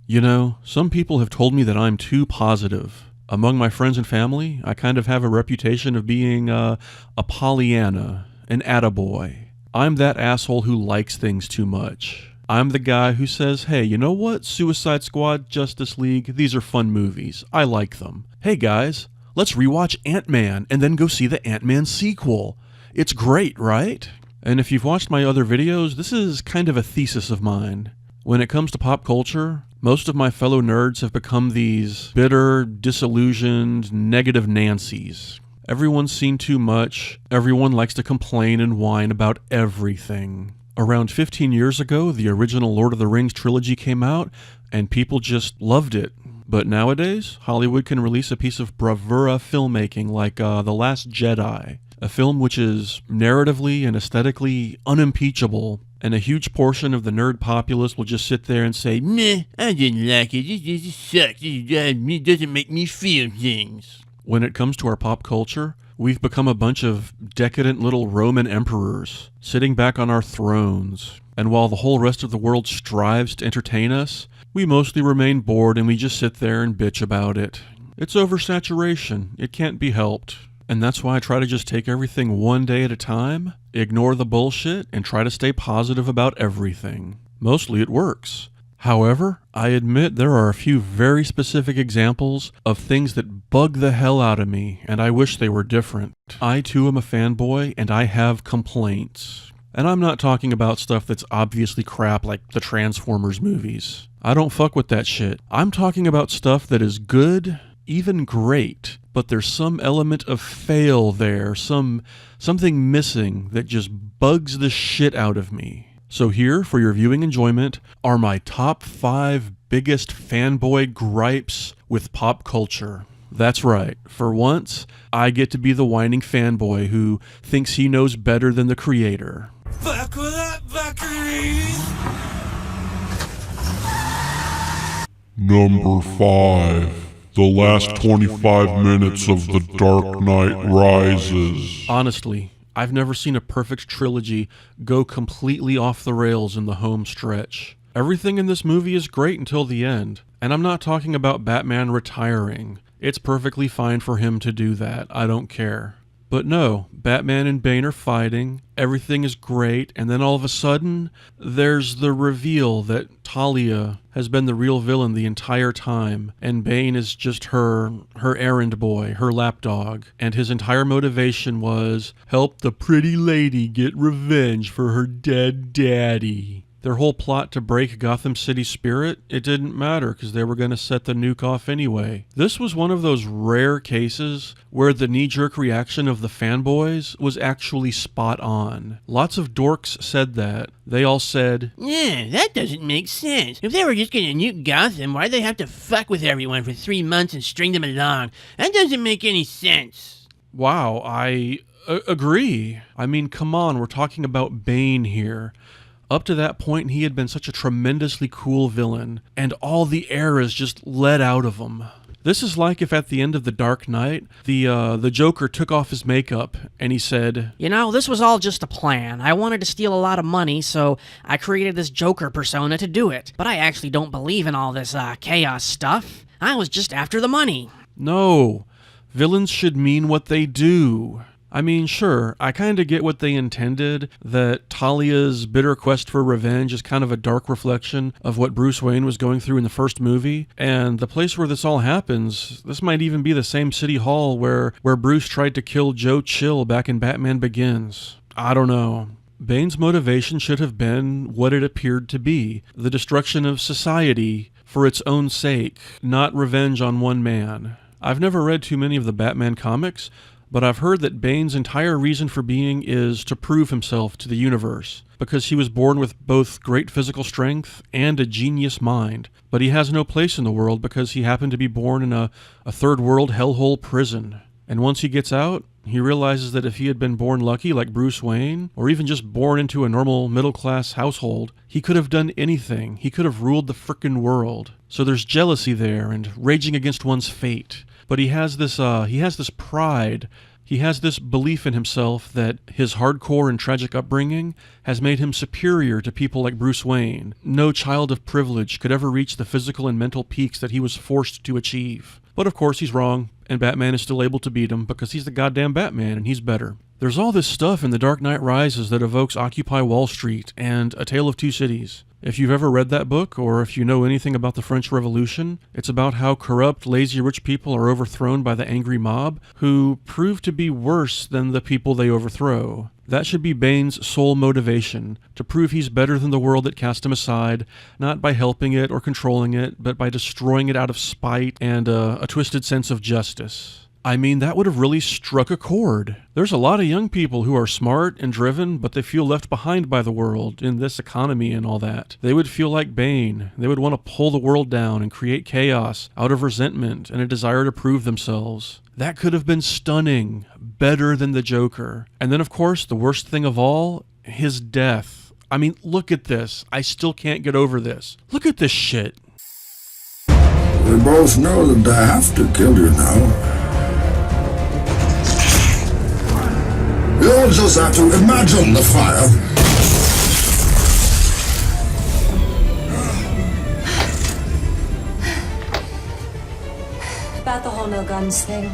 You know, some people have told me that I'm too positive. Among my friends and family, I kind of have a reputation of being a Pollyanna, an attaboy. I'm that asshole who likes things too much. I'm the guy who says, hey, you know what? Suicide Squad, Justice League, these are fun movies. I like them. Hey guys, let's rewatch Ant-Man and then go see the Ant-Man sequel. It's great, right? And if you've watched my other videos, this is kind of a thesis of mine. When it comes to pop culture, most of my fellow nerds have become these bitter, disillusioned, negative Nancys. Everyone's seen too much. Everyone likes to complain and whine about everything. Around 15 years ago, the original Lord of the Rings trilogy came out, and people just loved it. But nowadays, Hollywood can release a piece of bravura filmmaking like The Last Jedi, a film which is narratively and aesthetically unimpeachable, and a huge portion of the nerd populace will just sit there and say, meh, I didn't like it, it just sucks, it doesn't make me feel things. When it comes to our pop culture, we've become a bunch of decadent little Roman emperors, sitting back on our thrones. And while the whole rest of the world strives to entertain us, we mostly remain bored and we just sit there and bitch about it. It's oversaturation. It can't be helped. And that's why I try to just take everything one day at a time, ignore the bullshit, and try to stay positive about everything. Mostly it works. However, I admit there are a few very specific examples of things that bug the hell out of me, and I wish they were different. I too am a fanboy, and I have complaints. And I'm not talking about stuff that's obviously crap like the Transformers movies. I don't fuck with that shit. I'm talking about stuff that is good, even great, but there's some element of fail there, something missing that just bugs the shit out of me. So here, for your viewing enjoyment, are my top 5 biggest fanboy gripes with pop culture. That's right, for once, I get to be the whining fanboy who thinks he knows better than the creator. Buckle up, buckaroos! Number 5. The last 25 minutes of The Dark Knight Rises. Honestly, I've never seen a perfect trilogy go completely off the rails in the home stretch. Everything in this movie is great until the end, and I'm not talking about Batman retiring. It's perfectly fine for him to do that, I don't care. But no, Batman and Bane are fighting, everything is great, and then all of a sudden, there's the reveal that Talia has been the real villain the entire time, and Bane is just her errand boy, her lapdog, and his entire motivation was, help the pretty lady get revenge for her dead daddy. Their whole plot to break Gotham City's spirit, it didn't matter because they were going to set the nuke off anyway. This was one of those rare cases where the knee-jerk reaction of the fanboys was actually spot on. Lots of dorks said that. They all said, yeah, that doesn't make sense. If they were just going to nuke Gotham, why'd they have to fuck with everyone for 3 months and string them along? That doesn't make any sense. wow, I agree. I mean, come on, we're talking about Bane here. Up to that point, he had been such a tremendously cool villain, and all the eras just let out of him. This is like if at the end of The Dark Knight, the Joker took off his makeup and he said, You know, this was all just a plan. I wanted to steal a lot of money, so I created this Joker persona to do it. But I actually don't believe in all this chaos stuff. I was just after the money. no, villains should mean what they do. I mean, sure, I kind of get what they intended, that Talia's bitter quest for revenge is kind of a dark reflection of what Bruce Wayne was going through in the first movie, and the place where this all happens, this might even be the same city hall where Bruce tried to kill Joe Chill back in Batman Begins. I don't know. Bane's motivation should have been what it appeared to be, the destruction of society for its own sake, not revenge on one man. I've never read too many of the Batman comics, but I've heard that Bane's entire reason for being is to prove himself to the universe, because he was born with both great physical strength and a genius mind, but he has no place in the world because he happened to be born in a third world hellhole prison. And once he gets out, he realizes that if he had been born lucky like Bruce Wayne, or even just born into a normal middle-class household, he could have done anything. He could have ruled the frickin' world. So there's jealousy there and raging against one's fate. But he has this pride He has this belief in himself that his hardcore and tragic upbringing has made him superior to people like Bruce Wayne. No child of privilege could ever reach the physical and mental peaks that he was forced to achieve. But of course he's wrong, and Batman is still able to beat him because he's the goddamn Batman and he's better. There's all this stuff in The Dark Knight Rises that evokes Occupy Wall Street and A Tale of Two Cities. If you've ever read that book, or if you know anything about the French Revolution, it's about how corrupt, lazy rich people are overthrown by the angry mob, who prove to be worse than the people they overthrow. That should be Bane's sole motivation, to prove he's better than the world that cast him aside, not by helping it or controlling it, but by destroying it out of spite and a twisted sense of justice. I mean, that would have really struck a chord. There's a lot of young people who are smart and driven, but they feel left behind by the world in this economy and all that. They would feel like Bane. They would want to pull the world down and create chaos out of resentment and a desire to prove themselves. That could have been stunning, better than the Joker. And then, of course, the worst thing of all, his death. I mean, look at this. I still can't get over this. Look at this shit. We both know that they have to kill you now. You'll just have to imagine the fire. About the whole no guns thing.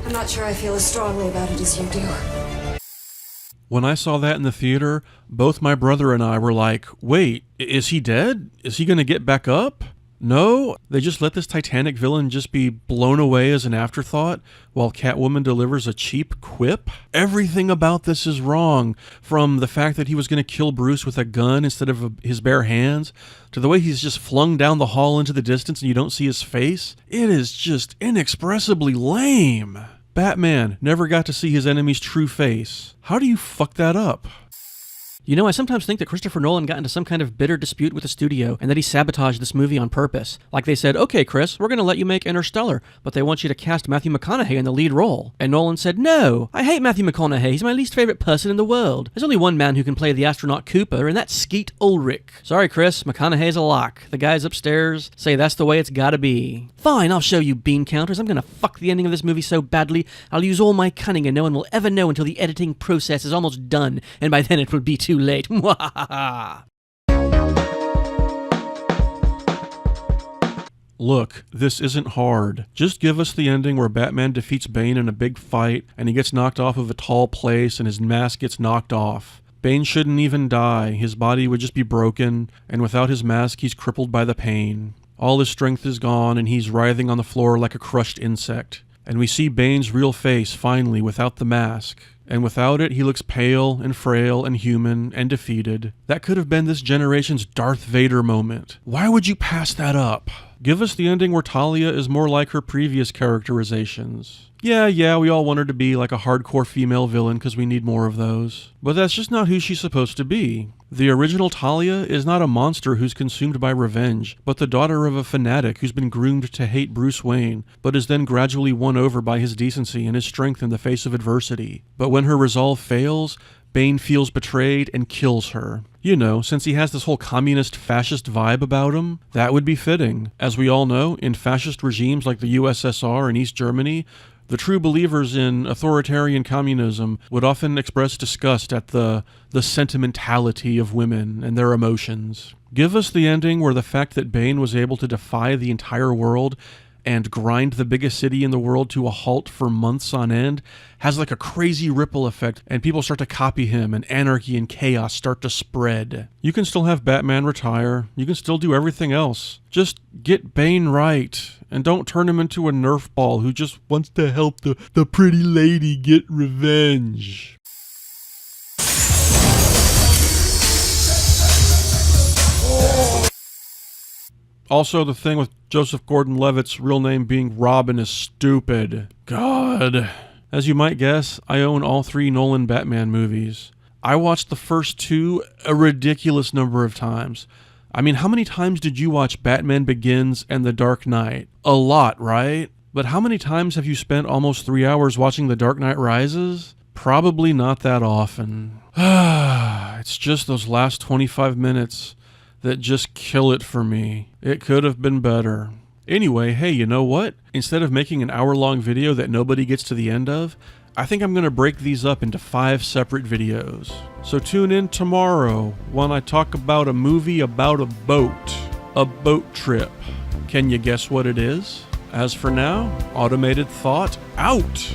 I'm not sure I feel as strongly about it as you do. When I saw that in the theater, both my brother and I were like, wait, is he dead? Is he going to get back up? No, they just let this Titanic villain just be blown away as an afterthought while Catwoman delivers a cheap quip. Everything about this is wrong, from the fact that he was going to kill Bruce with a gun instead of his bare hands, to the way he's just flung down the hall into the distance and you don't see his face. It is just inexpressibly lame. Batman never got to see his enemy's true face. How do you fuck that up? You know, I sometimes think that Christopher Nolan got into some kind of bitter dispute with the studio and that he sabotaged this movie on purpose. Like they said, okay, Chris, we're going to let you make Interstellar, but they want you to cast Matthew McConaughey in the lead role. And Nolan said, no, I hate Matthew McConaughey. He's my least favorite person in the world. There's only one man who can play the astronaut Cooper, and that's Skeet Ulrich. Sorry, Chris, McConaughey's a lock. The guys upstairs say that's the way it's gotta be. Fine, I'll show you bean counters. I'm going to fuck the ending of this movie so badly, I'll use all my cunning and no one will ever know until the editing process is almost done, and by then it will be too late. Look, this isn't hard. Just give us the ending where Batman defeats Bane in a big fight, and he gets knocked off of a tall place, and his mask gets knocked off. Bane shouldn't even die. His body would just be broken, and without his mask, he's crippled by the pain. All his strength is gone, and he's writhing on the floor like a crushed insect. And we see Bane's real face, finally, without the mask. And without it, he looks pale and frail and human and defeated. That could have been this generation's Darth Vader moment. Why would you pass that up? Give us the ending where Talia is more like her previous characterizations. Yeah, we all want her to be like a hardcore female villain because we need more of those. But that's just not who she's supposed to be. The original Talia is not a monster who's consumed by revenge, but the daughter of a fanatic who's been groomed to hate Bruce Wayne, but is then gradually won over by his decency and his strength in the face of adversity. But when her resolve fails, Bane feels betrayed and kills her. You know, since he has this whole communist fascist vibe about him, that would be fitting. As we all know, in fascist regimes like the USSR and East Germany, the true believers in authoritarian communism would often express disgust at the sentimentality of women and their emotions. Give us the ending where the fact that Bane was able to defy the entire world and grind the biggest city in the world to a halt for months on end has like a crazy ripple effect, and people start to copy him, and anarchy and chaos start to spread. You can still have Batman retire. You can still do everything else. Just get Bane right, and don't turn him into a Nerf ball who just wants to help the pretty lady get revenge. Also, the thing with Joseph Gordon-Levitt's real name being Robin is stupid. God. As you might guess, I own all 3 Nolan Batman movies. I watched the first 2 a ridiculous number of times. I mean, how many times did you watch Batman Begins and The Dark Knight? A lot, right? But how many times have you spent almost 3 hours watching The Dark Knight Rises? Probably not that often. It's just those last 25 minutes that just kill it for me. It could have been better. Anyway, hey, you know what? Instead of making an hour-long video that nobody gets to the end of, I think I'm going to break these up into 5 separate videos. So tune in tomorrow when I talk about a movie about a boat trip. Can you guess what it is? As for now, automated thought out.